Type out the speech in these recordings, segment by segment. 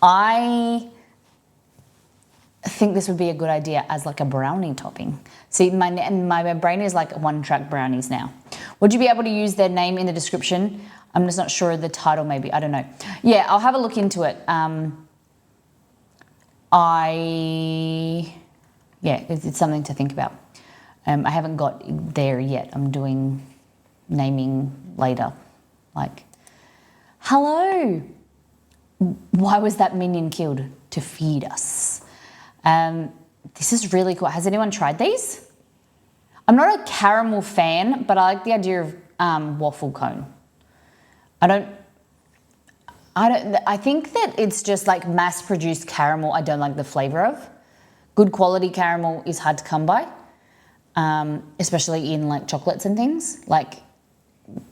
I think this would be a good idea as like a brownie topping. See, my brain is like one-track brownies now. Would you be able to use their name in the description? I'm just not sure of the title, maybe. I don't know. Yeah, I'll have a look into it. It's something to think about. I haven't got there yet. I'm doing naming later. Like, hello. Why was that minion killed? To feed us. This is really cool. Has anyone tried these? I'm not a caramel fan, but I like the idea of waffle cone. I think that it's just like mass-produced caramel I don't like the flavor of. Good quality caramel is hard to come by, especially in like chocolates and things. Like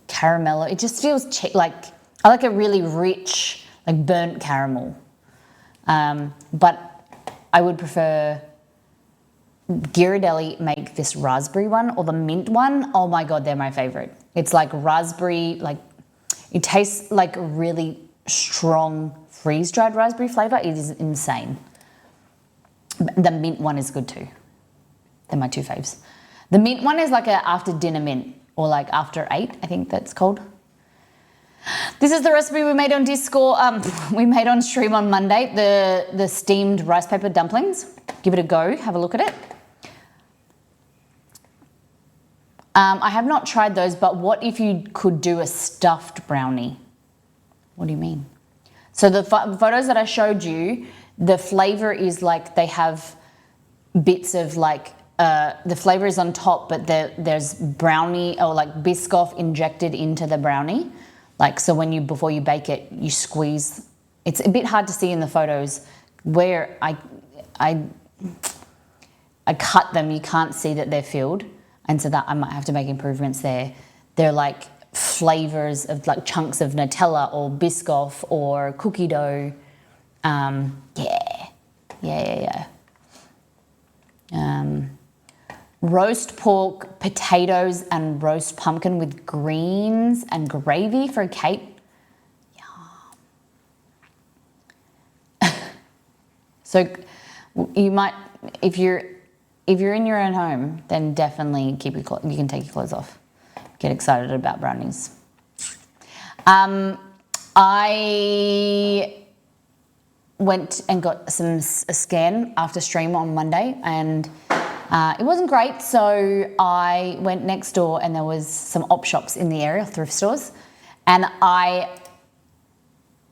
caramello, it just feels like, I like a really rich, like burnt caramel. But I would prefer Ghirardelli make this raspberry one or the mint one. Oh my God, they're my favorite. It's like raspberry, like it tastes like really strong freeze-dried raspberry flavor. It is insane. The mint one is good too. They're my two faves. The mint one is like a after dinner mint or like after 8, I think that's called. This is the recipe we made on Discord. We made on stream on Monday, the steamed rice paper dumplings. Give it a go, have a look at it. I have not tried those, but what if you could do a stuffed brownie? What do you mean? So the photos that I showed you, the flavor is like they have bits of like, the flavor is on top, but there's brownie or like Biscoff injected into the brownie. Like, so before you bake it, you squeeze. It's a bit hard to see in the photos where I cut them, you can't see that they're filled. And so that I might have to make improvements there. They're like flavors of like chunks of Nutella or Biscoff or cookie dough. Roast pork, potatoes, and roast pumpkin with greens and gravy for a cake. Yum. So you might, if you're in your own home, then definitely you can take your clothes off. Get excited about brownies. I went and got a scan after stream on Monday, and it wasn't great, so I went next door and there was some op shops in the area, thrift stores, and I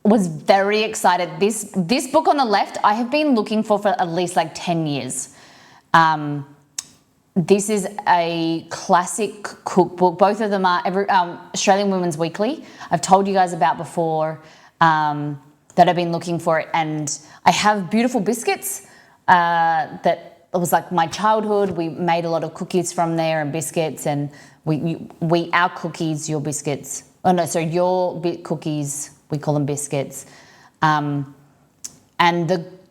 was very excited. This book on the left, I have been looking for at least like 10 years. This is a classic cookbook. Both of them are Australian Women's Weekly. I've told you guys about before that I've been looking for it, and I have beautiful biscuits that it was like my childhood. We made a lot of cookies from there and biscuits, and our cookies, your biscuits. Oh no, so your cookies, we call them biscuits. And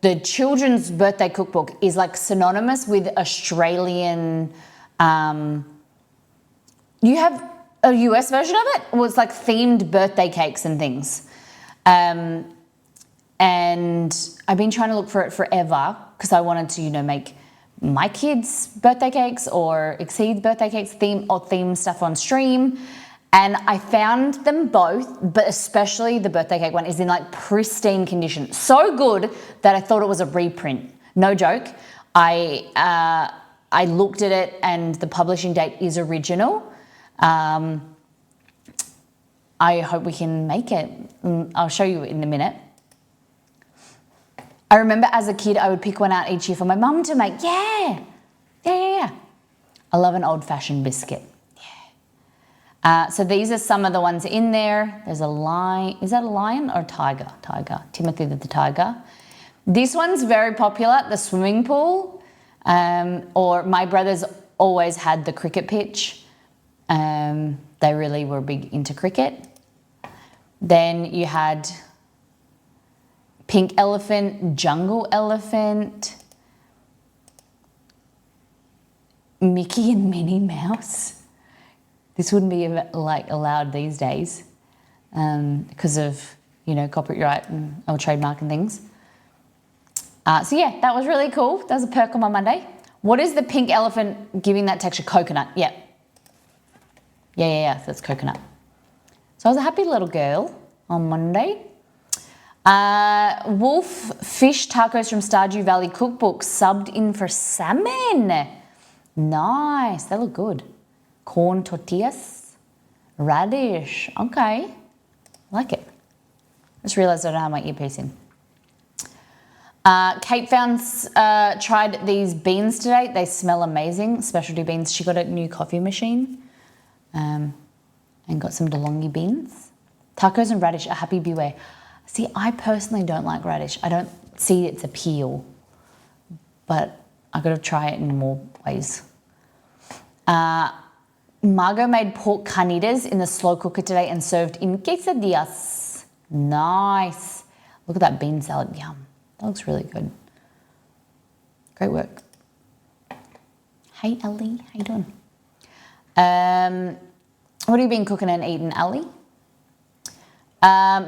the children's birthday cookbook is like synonymous with Australian. You have a US version of it? Well, it's like themed birthday cakes and things. And I've been trying to look for it forever because I wanted to, make my kids' birthday cakes or Exceed's birthday cakes, theme stuff on stream. And I found them both, but especially the birthday cake one is in like pristine condition. So good that I thought it was a reprint. No joke. I looked at it and the publishing date is original. I hope we can make it. I'll show you in a minute. I remember as a kid, I would pick one out each year for my mum to make. Yeah. I love an old-fashioned biscuit. So these are some of the ones in there. There's a lion. Is that a lion or a tiger? Tiger. Timothy the tiger. This one's very popular, the swimming pool. Or my brothers always had the cricket pitch. They really were big into cricket. Then you had pink elephant, jungle elephant, Mickey and Minnie Mouse. This wouldn't be like allowed these days because of, copyright or trademark and things. So yeah, that was really cool. That was a perk on my Monday. What is the pink elephant giving that texture? Coconut. Yeah. Yeah. That's coconut. So I was a happy little girl on Monday. Wolf fish tacos from Stardew Valley Cookbook subbed in for salmon. Nice. They look good. Corn tortillas. Radish. Okay. Like it. Just realised I don't have my earpiece in. Kate tried these beans today. They smell amazing. Specialty beans. She got a new coffee machine and got some DeLonghi beans. Tacos and radish, a happy beware. See, I personally don't like radish. I don't see its appeal, but I've got to try it in more ways. Margot made pork carnitas in the slow cooker today and served in quesadillas. Nice. Look at that bean salad. Yum. That looks really good. Great work. Hey, Ellie. How you doing? What have you been cooking and eating, Ellie?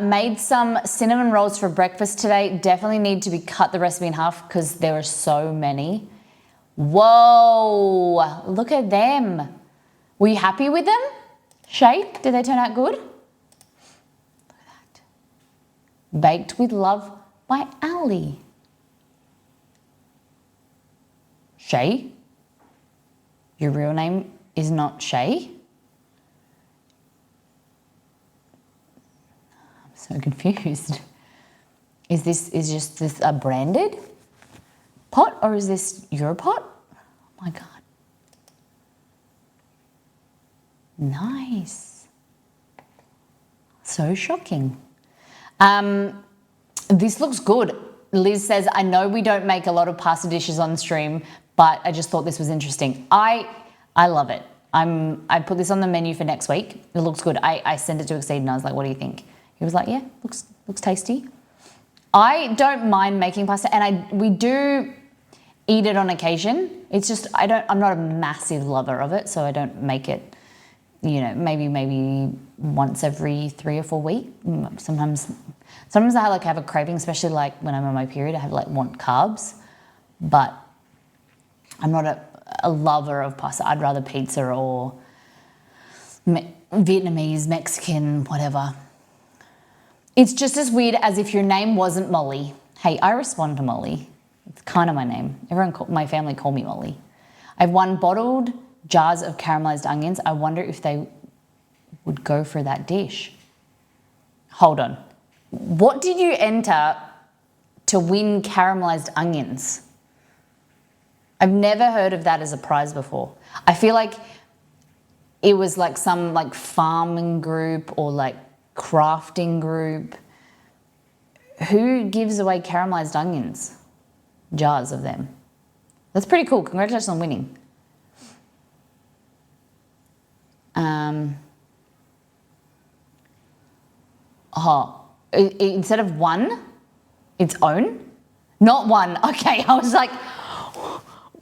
Made some cinnamon rolls for breakfast today. Definitely need to be cut the recipe in half because there are so many. Whoa, look at them. Were you happy with them? Shay, did they turn out good? Look at that. Baked with love by Ali. Shay? Your real name is not Shay? I'm so confused. Is this a branded pot or is this your pot? Oh my God. Nice. So shocking. This looks good. Liz says, I know we don't make a lot of pasta dishes on stream, but I just thought this was interesting. I love it. I put this on the menu for next week. It looks good. I sent it to Exceed and I was like, what do you think? He was like, yeah, looks tasty. I don't mind making pasta and we do eat it on occasion. It's just, I'm not a massive lover of it, so I don't make it, maybe once every 3 or 4 weeks. Sometimes I have a craving, especially like when I'm on my period, I want carbs, but I'm not a lover of pasta. I'd rather pizza or Vietnamese, Mexican, whatever. It's just as weird as if your name wasn't Molly. Hey, I respond to Molly. It's kind of my name. My family call me Molly. I have 1 bottled jars of caramelized onions. I wonder if they would go for that dish. Hold on. What did you enter to win caramelized onions? I've never heard of that as a prize before. I feel like it was like some farming group or crafting group. Who gives away caramelized onions? Jars of them. That's pretty cool. Congratulations on winning. Instead of 1, its own? Not 1. Okay, I was like,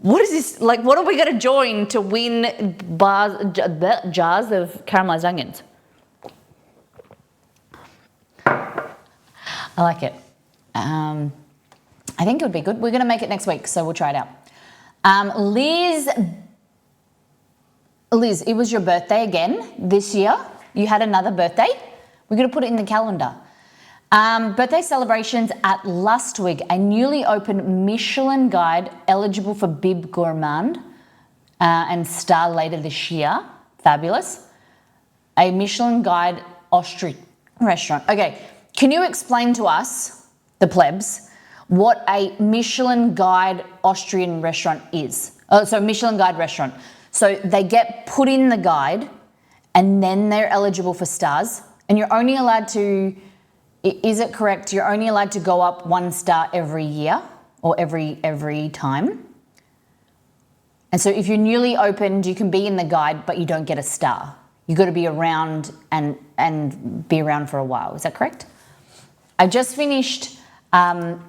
what is this? What are we going to join to win jars of caramelized onions? I like it. I think it would be good. We're going to make it next week, so we'll try it out. Liz, it was your birthday again this year. You had another birthday. We're going to put it in the calendar. Birthday celebrations at Lustwig, a newly opened Michelin guide eligible for Bib Gourmand and star later this year. Fabulous. A Michelin guide Austrian restaurant. Okay, can you explain to us, the plebs, what a Michelin guide Austrian restaurant is? So Michelin guide restaurant. So they get put in the guide and then they're eligible for stars. And you're only allowed to, is it correct, you're only allowed to go up 1 star every year or every time? And so if you're newly opened, you can be in the guide, but you don't get a star. You've got to be around and be around for a while. Is that correct? I've just finished Will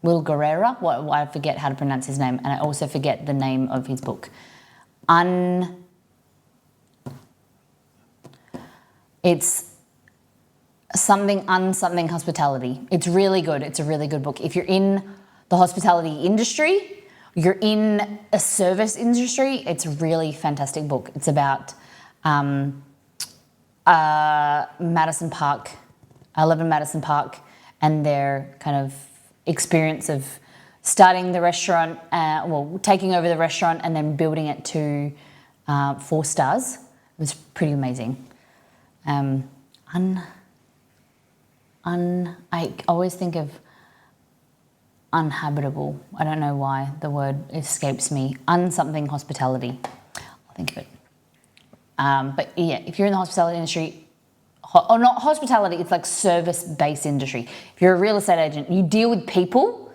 Guerrera. I forget how to pronounce his name, and I also forget the name of his book. It's something unsomething hospitality. It's really good. It's a really good book. If you're in the hospitality industry, you're in a service industry, it's a really fantastic book. It's about Madison Park, 11 Madison Park, and their kind of experience of starting the restaurant, taking over the restaurant and then building it to 4 stars. It was pretty amazing. I always think of uninhabitable. I don't know why the word escapes me. Unsomething hospitality. I'll think of it. But yeah, if you're in the hospitality industry, or not hospitality, it's like service-based industry. If you're a real estate agent, you deal with people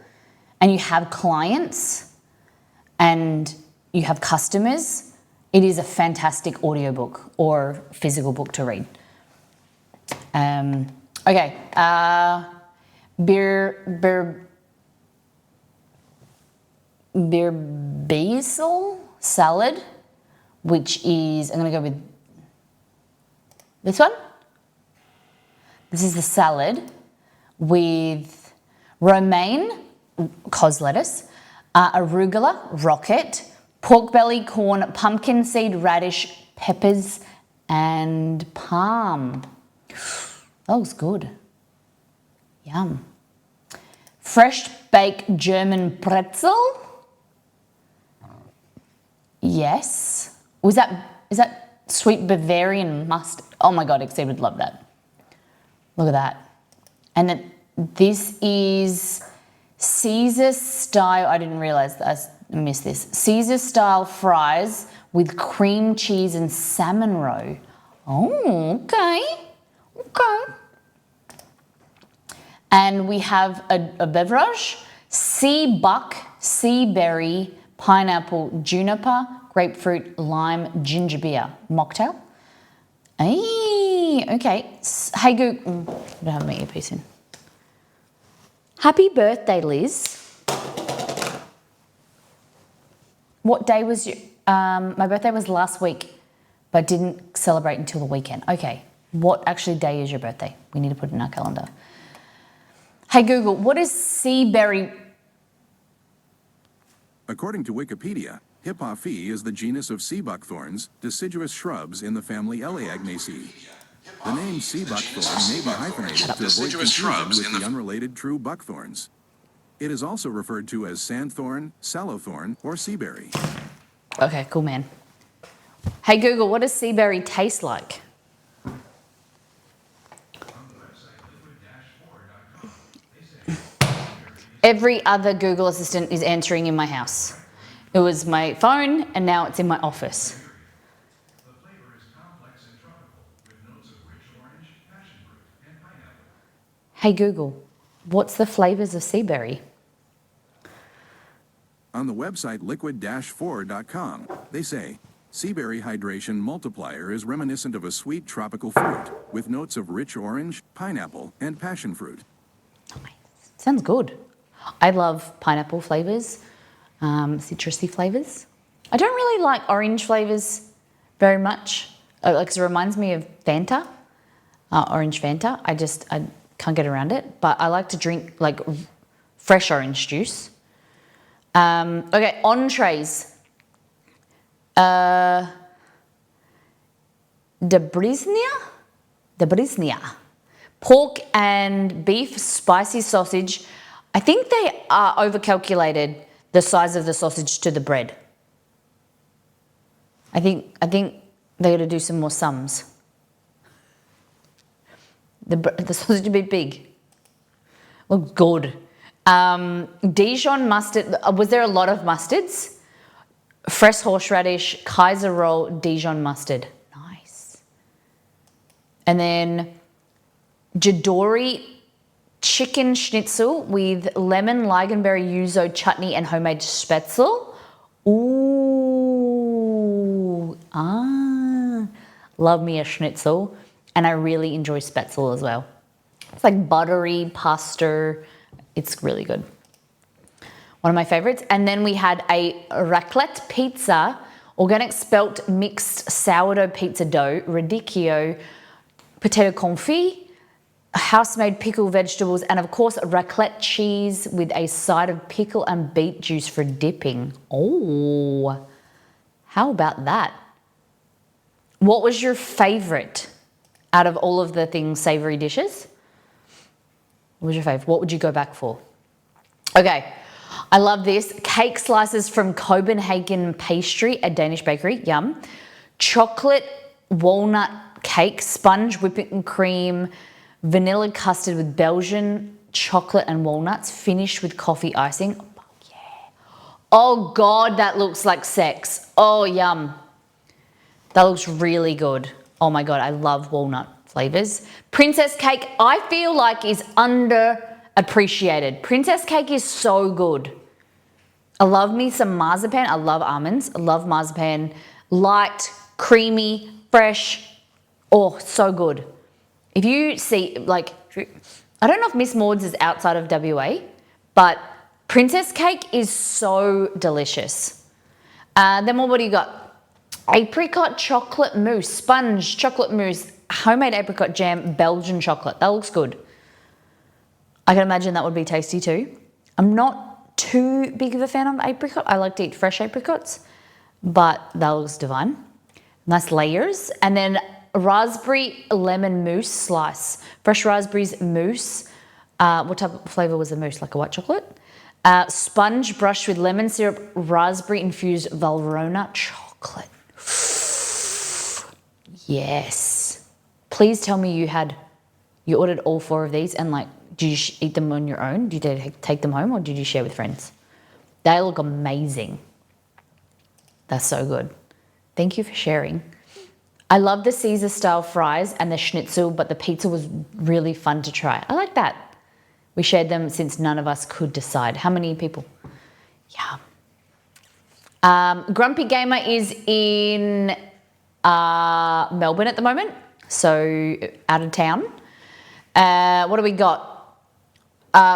and you have clients and you have customers, it is a fantastic audiobook or physical book to read. Okay, beer basil salad, which is, I'm going to go with this one. This is the salad with romaine, cos lettuce, arugula, rocket, pork belly, corn, pumpkin seed, radish, peppers, and parm. That looks good. Yum. Fresh baked German pretzel. Yes. Is that sweet Bavarian mustard? Oh my God, Exceed would love that. Look at that. And then this is Caesar style. I didn't realize that I missed this. Caesar style fries with cream cheese and salmon roe. Oh, okay. Okay. And we have a beverage, sea buck, sea berry, pineapple, juniper, grapefruit, lime, ginger beer, mocktail. Hey, okay. Hey Google, I don't have my earpiece in. Happy birthday, Liz. What day was your, my birthday was last week, but didn't celebrate until the weekend. Okay, what actually day is your birthday? We need to put it in our calendar. Hey Google, what is sea berry? According to Wikipedia, Hippophae is the genus of sea buckthorns, deciduous shrubs in the family Elaeagnaceae. The name sea buckthorn may be hyphenated to avoid confusion with the unrelated true buckthorns. It is also referred to as sandthorn, sallowthorn, or seaberry. Okay, cool, man. Hey Google, what does seaberry taste like? Every other Google Assistant is answering in my house. It was my phone, and now it's in my office. The flavor is complex and tropical, with notes of rich orange, passion fruit, and pineapple. Hey Google, what's the flavors of seaberry? On the website liquid-4.com, they say, seaberry hydration multiplier is reminiscent of a sweet tropical fruit, with notes of rich orange, pineapple, and passion fruit. Nice. Sounds good. I love pineapple flavors, citrusy flavors. I don't really like orange flavors very much, because it reminds me of Fanta, orange Fanta. I can't get around it, but I like to drink like fresh orange juice. Okay, entrees. Debriznia. Pork and beef, spicy sausage. I think they are overcalculated the size of the sausage to the bread. I think they got to do some more sums. The sausage would be big. Look good. Dijon mustard. Was there a lot of mustards? Fresh horseradish, Kaiser roll, Dijon mustard. Nice. And then Jadori chicken schnitzel with lemon, lingonberry, yuzu chutney and homemade spätzle. Ooh, love me a schnitzel, and I really enjoy spätzle as well. It's like buttery pasta. It's really good. One of my favorites. And then we had a raclette pizza, organic spelt mixed sourdough pizza dough, radicchio, potato confit, house-made pickled vegetables, and of course raclette cheese with a side of pickle and beet juice for dipping. Oh, how about that? What was your favorite out of all of the things, savory dishes? What was your favorite? What would you go back for? Okay, I love this. Cake slices from Copenhagen Pastry, a Danish bakery. Yum. Chocolate walnut cake, sponge whipping cream, vanilla custard with Belgian chocolate and walnuts, finished with coffee icing. Oh, yeah. Oh, God, that looks like sex. Oh, yum. That looks really good. Oh, my God, I love walnut flavors. Princess cake, I feel like is underappreciated. Princess cake is so good. I love me some marzipan. I love almonds. I love marzipan. Light, creamy, fresh. Oh, so good. If you see, like, I don't know if Miss Maud's is outside of WA, but Princess cake is so delicious. Then what do you got? Apricot chocolate mousse, sponge chocolate mousse, homemade apricot jam, Belgian chocolate. That looks good. I can imagine that would be tasty too. I'm not too big of a fan of apricot. I like to eat fresh apricots, but that looks divine. Nice layers. And then raspberry lemon mousse slice. Fresh raspberries mousse. What type of flavor was the mousse? Like a white chocolate? Sponge brushed with lemon syrup, raspberry infused Valrhona chocolate. Yes. Please tell me you ordered all 4 of these and like, did you eat them on your own? Did you take them home or did you share with friends? They look amazing. That's so good. Thank you for sharing. I love the Caesar style fries and the schnitzel, but the pizza was really fun to try. I like that. We shared them since none of us could decide. How many people? Yeah. Grumpy Gamer is in Melbourne at the moment, so out of town. What do we got?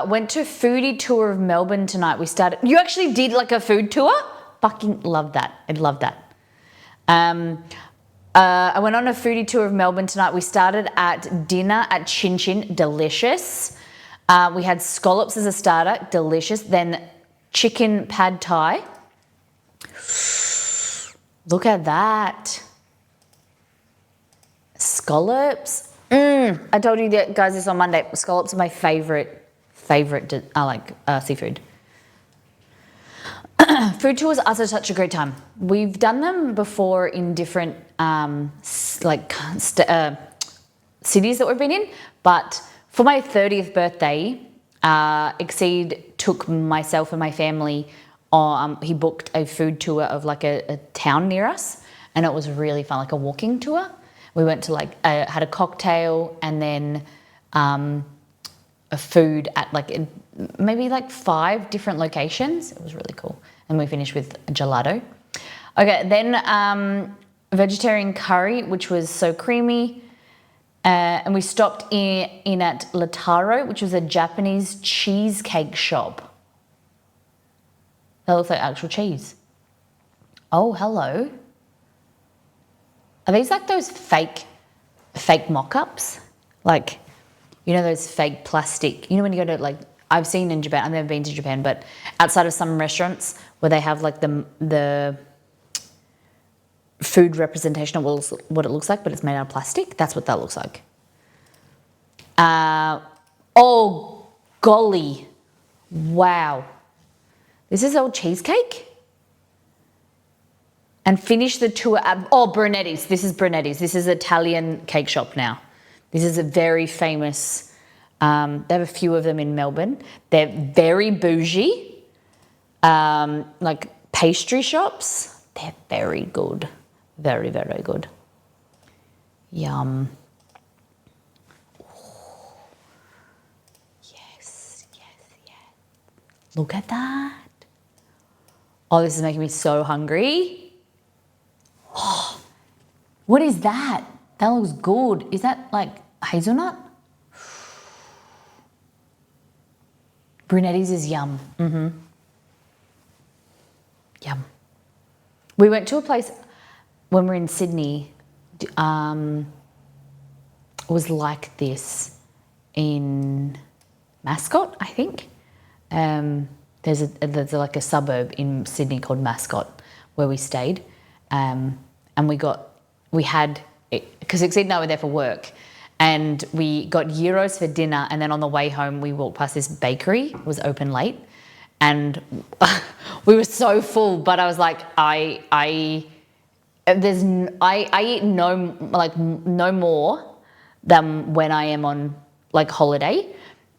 Went to a foodie tour of Melbourne tonight. You actually did like a food tour? Fucking love that. I love that. I went on a foodie tour of Melbourne tonight. We started at dinner at Chin Chin, delicious. We had scallops as a starter, delicious. Then chicken pad thai. Look at that. Scallops. I told you guys this on Monday. Scallops are my favorite. I like seafood. Food tours are such a great time. We've done them before in different cities that we've been in, but for my 30th birthday, Exceed took myself and my family. He booked a food tour of like a town near us, and it was really fun, like a walking tour. We went to had a cocktail and then a food at maybe 5 different locations. It was really cool. And we finished with a gelato. Okay, then vegetarian curry, which was so creamy. And we stopped in at Lataro, which was a Japanese cheesecake shop. That looks like actual cheese. Oh, hello. Are these like those fake mock-ups? Like, you know, those fake plastic, you know when you go to I've seen in Japan, I've never been to Japan, but outside of some restaurants where they have like the food representation of what it looks like, but it's made out of plastic. That's what that looks like. Oh, golly. Wow. This is all cheesecake? And finish the tour at, Brunetti's. This is Brunetti's. This is an Italian cake shop now. This is a very famous, they have a few of them in Melbourne. They're very bougie, like pastry shops. They're very good. Very, very good. Yum. Ooh. Yes. Look at that. Oh, this is making me so hungry. Oh, what is that? That looks good. Is that like hazelnut? Brunetti's is yum. Yum. We went to a place when we were in Sydney. It was like this. in Mascot, I think. There's like a suburb in Sydney called Mascot where we stayed, and we had, because Exceed and I were there for work, and we got gyros for dinner, and then on the way home we walked past this bakery. It was open late, and we were so full. But I was like, I eat no more than when I am on like holiday,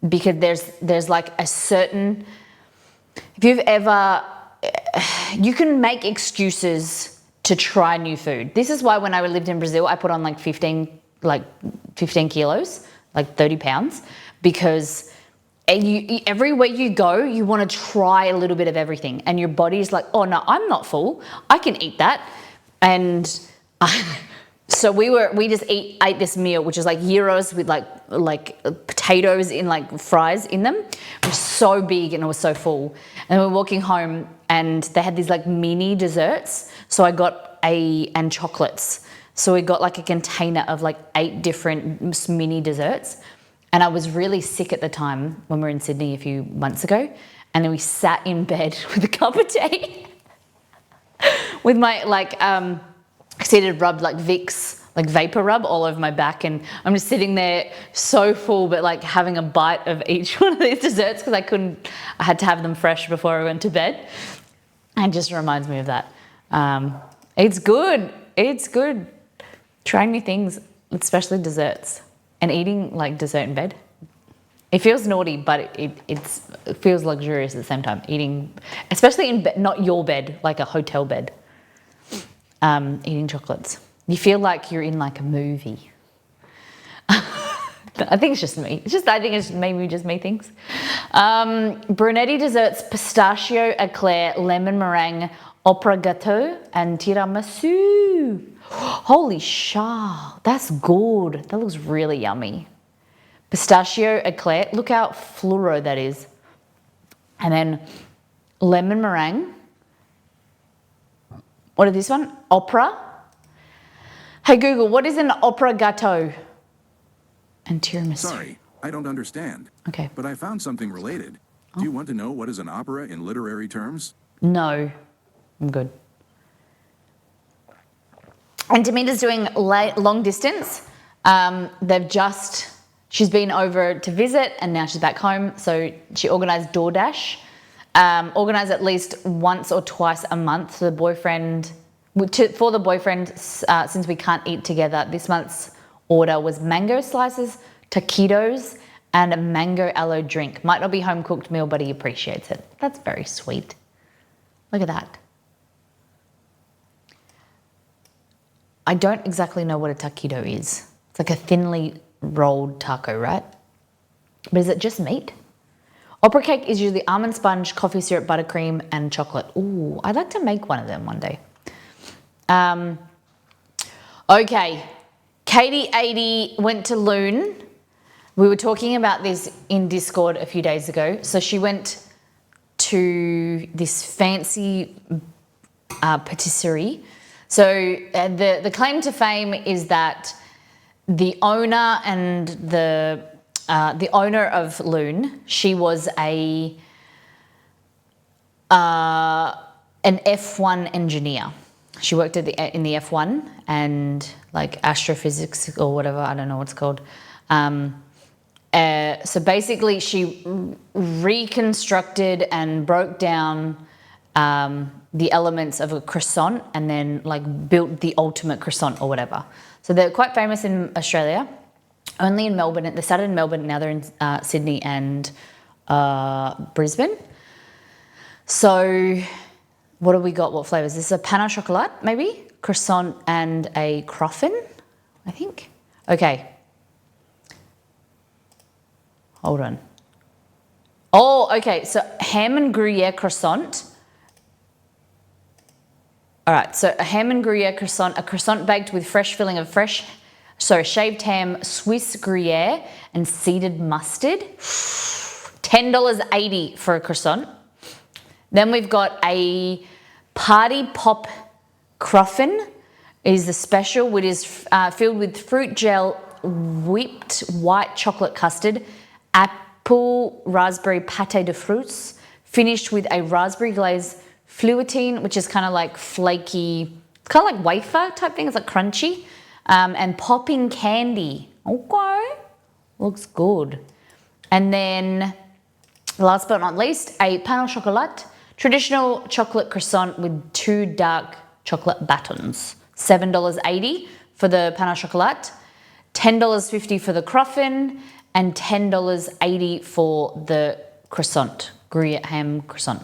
because there's like a certain, if you've ever, you can make excuses to try new food. This is why when I lived in Brazil, I put on like 15 kilos, like 30 pounds, because everywhere you go, you want to try a little bit of everything, and your body's like, oh no, I'm not full, I can eat that. And so we just ate this meal, which is like gyros with like potatoes in like fries in them. It was so big and it was so full. And we were walking home, and they had these like mini desserts. So I got and chocolates. So we got like a container of like 8 different mini desserts. And I was really sick at the time when we were in Sydney a few months ago. And then we sat in bed with a cup of tea with my seated rubbed like Vicks, like vapor rub all over my back. And I'm just sitting there so full, but like having a bite of each one of these desserts because I had to have them fresh before I went to bed. And it just reminds me of that. It's good. It's good. Trying new things, especially desserts, and eating like dessert in bed. It feels naughty, but it feels luxurious at the same time. Eating, especially in bed, not your bed, like a hotel bed. Eating chocolates. You feel like you're in like a movie. I think it's just me. I think it's maybe just me things. Brunetti desserts, pistachio eclair, lemon meringue, opera gâteau, and tiramisu. Holy shah, that's good. That looks really yummy. Pistachio eclair, look how fluoro that is. And then lemon meringue. What is this one? Opera. Hey Google, what is an opera gâteau? And tiramisu. Sorry, I don't understand. Okay. But I found something related. Do you want to know what is an opera in literary terms? No, I'm good. And Demeter's doing long distance. She's been over to visit, and now she's back home. So she organised DoorDash. Organise at least once or twice a month for the boyfriend. Since we can't eat together, this month's order was mango slices, taquitos, and a mango aloe drink. Might not be home cooked meal, but he appreciates it. That's very sweet. Look at that. I don't exactly know what a taquito is. It's like a thinly rolled taco, right? But is it just meat? Opera cake is usually almond sponge, coffee syrup, buttercream, and chocolate. Ooh, I'd like to make one of them one day. Okay, Katie 80 went to Loon. We were talking about this in Discord a few days ago. So she went to this fancy patisserie. So the claim to fame is that the owner and the owner of Loon, she was an F1 engineer. She worked in the F1 and like astrophysics or whatever, I don't know what it's called. So basically she reconstructed and broke down the elements of a croissant and then like built the ultimate croissant or whatever. So they're quite famous in Australia, only in Melbourne. They started in Melbourne, now they're in Sydney and Brisbane. So what have we got? What flavours? This is a pain au chocolat, maybe? Croissant and a croffin, I think. Okay. Hold on. Oh, okay. So ham and Gruyere croissant. All right. So a ham and Gruyere croissant, a croissant baked with fresh filling of shaved ham, Swiss Gruyere, and seeded mustard. $10.80 for a croissant. Then we've got a party pop croffin. Is the special, which is filled with fruit gel, whipped white chocolate custard, apple raspberry pâté de fruits, finished with a raspberry glaze fluoutine, which is kind of like flaky, it's kind of like wafer type thing, it's like crunchy, and popping candy. Okay, looks good. And then last but not least, a pain au chocolat, traditional chocolate croissant with 2 dark chocolate batons. $7.80 for the pain au chocolat, $10.50 for the croffin, and $10.80 for the croissant, Gruyere ham croissant.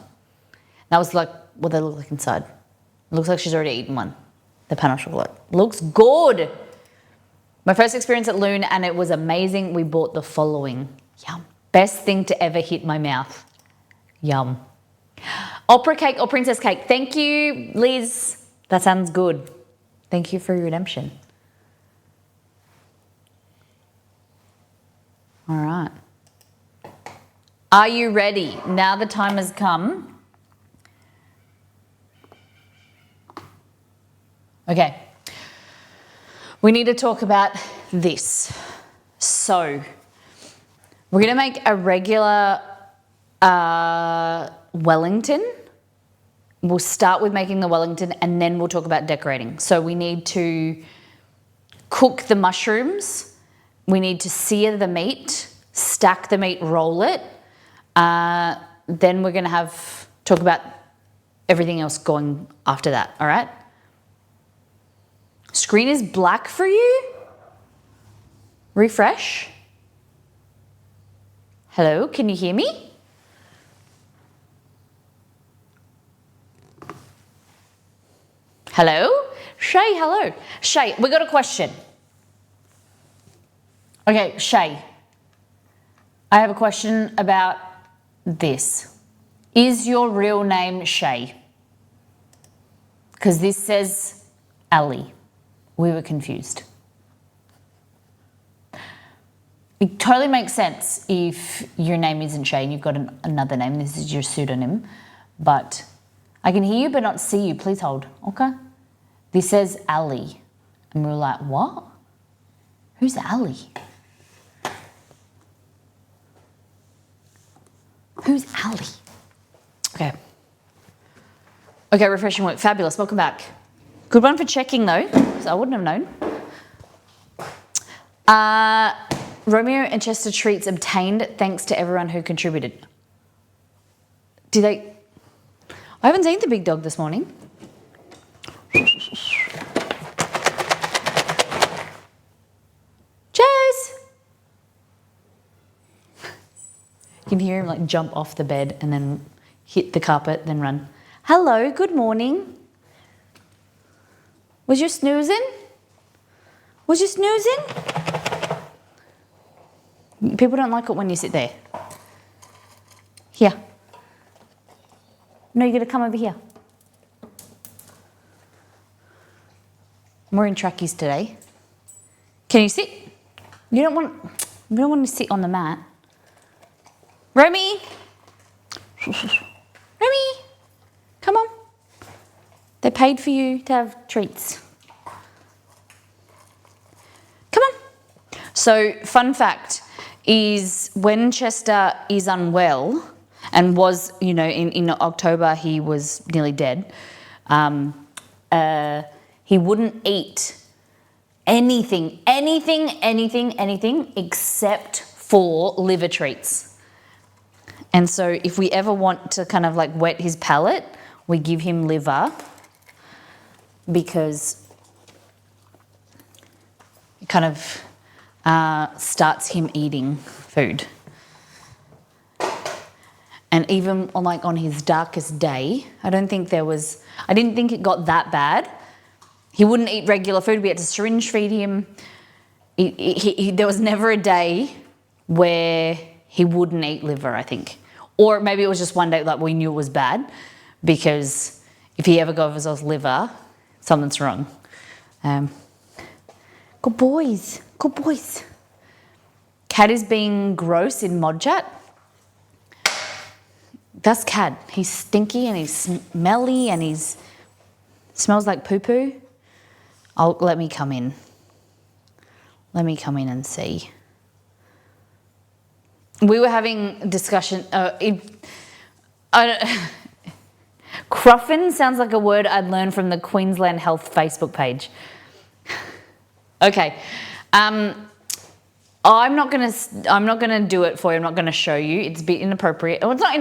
That was like what they look like inside. It looks like she's already eaten one. The pain au chocolat. Looks good. My first experience at Loon, and it was amazing. We bought the following. Yum. Best thing to ever hit my mouth. Yum. Opera cake or princess cake. Thank you, Liz. That sounds good. Thank you for your redemption. All right. Are you ready? Now the time has come. Okay. We need to talk about this. So, we're going to make a regular Wellington. We'll start with making the Wellington and then we'll talk about decorating. So we need to cook the mushrooms. We need to sear the meat, stack the meat, roll it. Then we're going to talk about everything else going after that, all right? Screen is black for you? Refresh. Hello, can you hear me? Hello? Shay, hello. Shay, we got a question. Okay, Shay, I have a question about this. Is your real name Shay? Because this says Ali. We were confused. It totally makes sense if your name isn't Shay and you've got another name. This is your pseudonym. But I can hear you but not see you. Please hold. Okay. This says Ali. And we were like, what? Who's Ali? Who's Ali? Okay. Okay, refreshing work. Fabulous. Welcome back. Good one for checking though, so I wouldn't have known. Romeo and Chester treats obtained thanks to everyone who contributed. I haven't seen the big dog this morning. Cheers! You can hear him like jump off the bed and then hit the carpet, then run. Hello, good morning. Was you snoozing? Was you snoozing? People don't like it when you sit there. Here. No, you're going to come over here. I'm wearing trackies today. Can you sit? You don't want to sit on the mat. Romy! Romy! Come on. They paid for you to have treats. Come on. So, fun fact is when Chester is unwell and was, in October he was nearly dead, he wouldn't eat anything except for liver treats. And so if we ever want to kind of like whet his palate, we give him liver because it kind of starts him eating food. And even on his darkest day, I didn't think it got that bad. He wouldn't eat regular food. We had to syringe feed him. There was never a day where he wouldn't eat liver, I think. Or maybe it was just one day like we knew it was bad, because if he ever goes us liver, something's wrong. Good boys. Good boys. Cat is being gross in mod chat. That's Cat. He's stinky and he's smelly and he's smells like poo-poo. Let me come in. Let me come in and see. We were having a discussion. Cruffin sounds like a word I'd learned from the Queensland Health Facebook page. Okay. I'm not gonna do it for you. I'm not gonna show you. It's a bit inappropriate. Oh, it's not